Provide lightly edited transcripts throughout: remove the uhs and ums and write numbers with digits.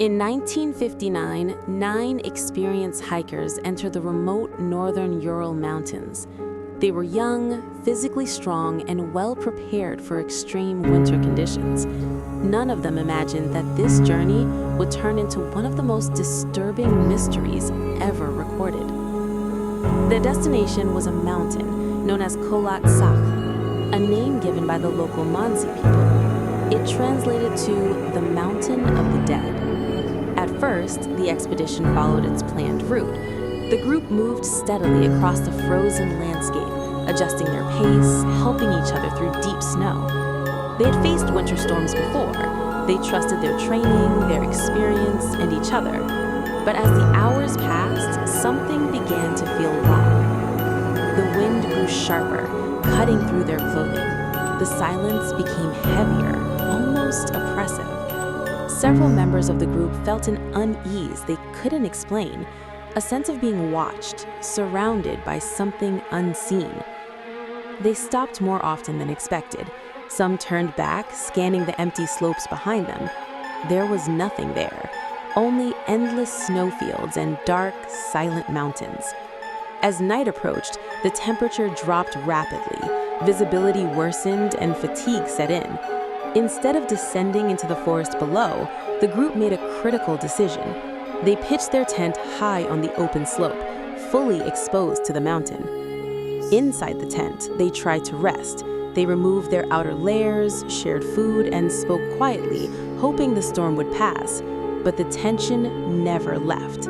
In 1959, 9 experienced hikers entered the remote northern Ural Mountains. They were young, physically strong, and well prepared for extreme winter conditions. None of them imagined that this journey would turn into one of the most disturbing mysteries ever recorded. Their destination was a mountain known as Kholat Sakh, a name given by the local Mansi people. It translated to the Mountain of the Dead. At first, the expedition followed its planned route. The group moved steadily across the frozen landscape, adjusting their pace, helping each other through deep snow. They had faced winter storms before. They trusted their training, their experience, and each other. But as the hours passed, something began to feel wrong. The wind grew sharper, cutting through their clothing. The silence became heavier, almost oppressive. Several members of the group felt an unease they couldn't explain, a sense of being watched, surrounded by something unseen. They stopped more often than expected. Some turned back, scanning the empty slopes behind them. There was nothing there, only endless snowfields and dark, silent mountains. As night approached, the temperature dropped rapidly, visibility worsened, and fatigue set in. Instead of descending into the forest below, the group made a critical decision. They pitched their tent high on the open slope, fully exposed to the mountain. Inside the tent, they tried to rest. They removed their outer layers, shared food, and spoke quietly, hoping the storm would pass. But the tension never left.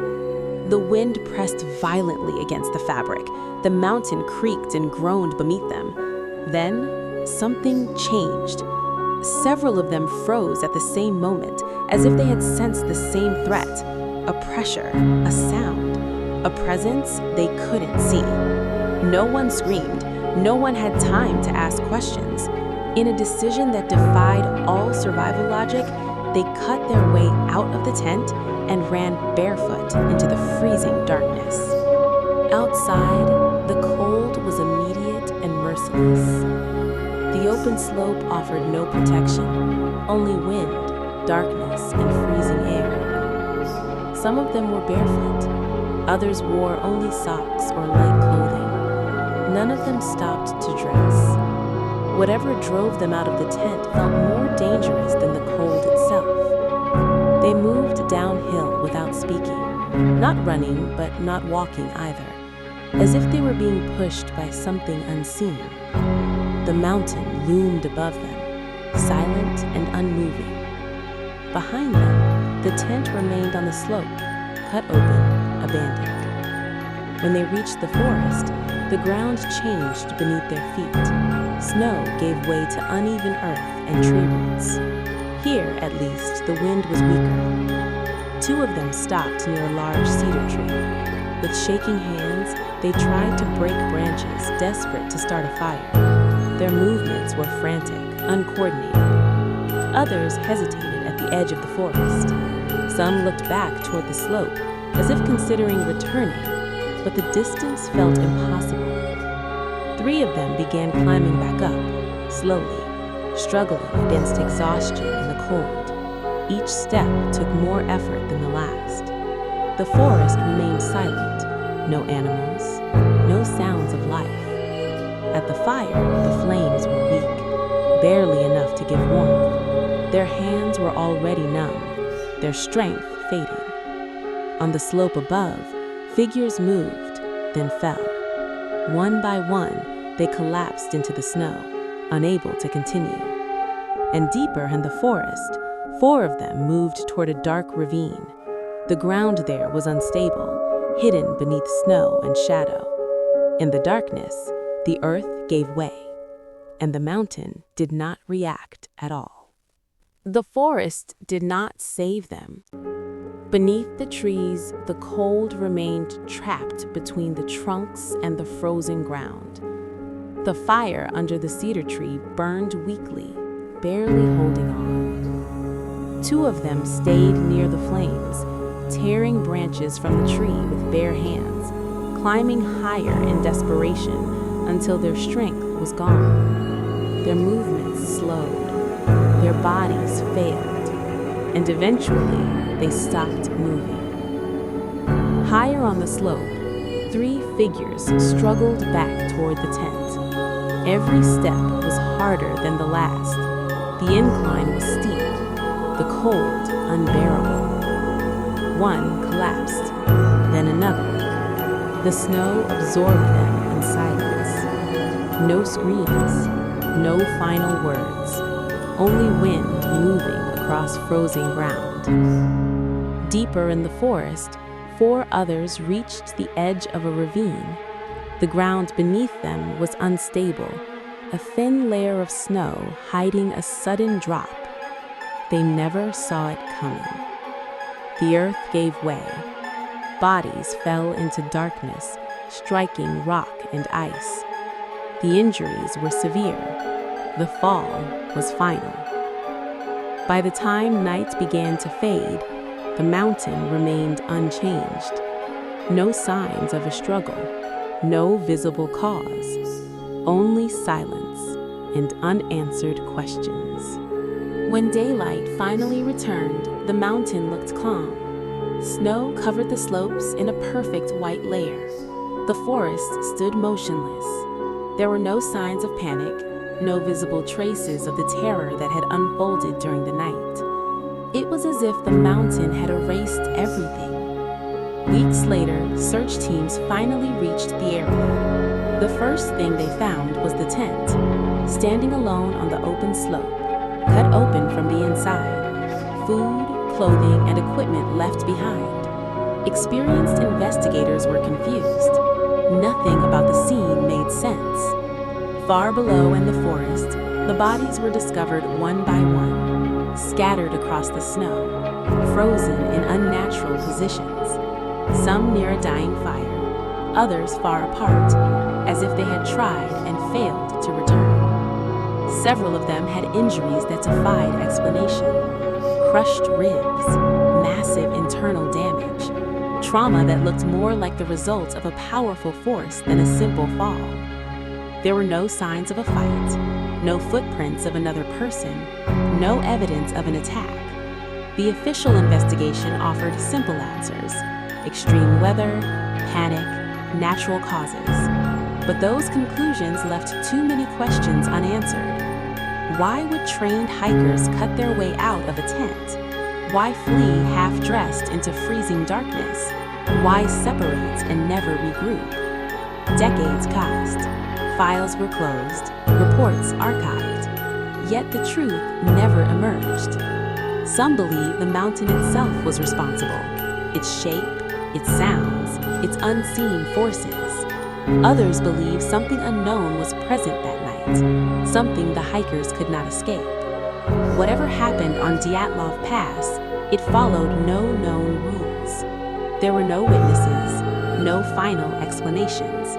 The wind pressed violently against the fabric. The mountain creaked and groaned beneath them. Then, something changed. Several of them froze at the same moment, as if they had sensed the same threat. A pressure, a sound, a presence they couldn't see. No one screamed. No one had time to ask questions. In a decision that defied all survival logic, they cut their way out of the tent and ran barefoot into the freezing darkness. Outside, the cold was immediate and merciless. The open slope offered no protection, only wind, darkness, and freezing air. Some of them were barefoot. Others wore only socks or light clothing. None of them stopped to dress. Whatever drove them out of the tent felt more dangerous than the cold itself. They moved downhill without speaking, not running but not walking either, as if they were being pushed by something unseen. The mountain loomed above them, silent and unmoving. Behind them, the tent remained on the slope, cut open, abandoned. When they reached the forest, the ground changed beneath their feet. Snow gave way to uneven earth and tree roots. Here, at least, the wind was weaker. 2 of them stopped near a large cedar tree. With shaking hands, they tried to break branches, desperate to start a fire. Their movements were frantic, uncoordinated. Others hesitated at the edge of the forest. Some looked back toward the slope, as if considering returning, but the distance felt impossible. 3 of them began climbing back up, slowly, struggling against exhaustion and the cold. Each step took more effort than the last. The forest remained silent, no animals, no sounds of life. At the fire, the flames were weak, barely enough to give warmth. Their hands were already numb, their strength fading. On the slope above, figures moved, then fell. One by one, they collapsed into the snow, unable to continue. And deeper in the forest, 4 of them moved toward a dark ravine. The ground there was unstable, hidden beneath snow and shadow. In the darkness, the earth gave way, and the mountain did not react at all. The forest did not save them. Beneath the trees, the cold remained trapped between the trunks and the frozen ground. The fire under the cedar tree burned weakly, barely holding on. 2 of them stayed near the flames, tearing branches from the tree with bare hands, climbing higher in desperation until their strength was gone. Their movements slowed. Their bodies failed. and eventually they stopped moving. Higher on the slope, 3 figures struggled back toward the tent. Every step was harder than the last. The incline was steep, the cold unbearable. One collapsed, then another. The snow absorbed them in silence. No screams, no final words, only wind moving across frozen ground. Deeper in the forest, 4 others reached the edge of a ravine. The ground beneath them was unstable, a thin layer of snow hiding a sudden drop. They never saw it coming. The earth gave way. Bodies fell into darkness, striking rock and ice. The injuries were severe. The fall was final. By the time night began to fade, the mountain remained unchanged. No signs of a struggle, no visible cause, only silence and unanswered questions. When daylight finally returned, the mountain looked calm. Snow covered the slopes in a perfect white layer. The forest stood motionless. There were no signs of panic, no visible traces of the terror that had unfolded during the night. It was as if the mountain had erased everything. Weeks later, search teams finally reached the area. The first thing they found was the tent, standing alone on the open slope, cut open from the inside. Food, clothing, and equipment left behind. Experienced investigators were confused. Nothing about the scene made sense. Far below in the forest, the bodies were discovered one by one, scattered across the snow, frozen in unnatural positions. Some near a dying fire, others far apart, as if they had tried and failed to return. Several of them had injuries that defied explanation. Crushed ribs, massive internal damage, trauma that looked more like the result of a powerful force than a simple fall. There were no signs of a fight, no footprints of another person, no evidence of an attack. The official investigation offered simple answers: extreme weather, panic, natural causes. But those conclusions left too many questions unanswered. Why would trained hikers cut their way out of a tent? Why flee half-dressed into freezing darkness? Why separate and never regroup? Decades passed. Files were closed, reports archived. Yet the truth never emerged. Some believe the mountain itself was responsible. Its shape, its sounds, its unseen forces. Others believe something unknown was present that night, something the hikers could not escape. Whatever happened on Dyatlov Pass, it followed no known rules. There were no witnesses, no final explanations,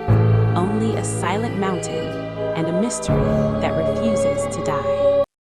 only a silent mountain and a mystery that refuses to die.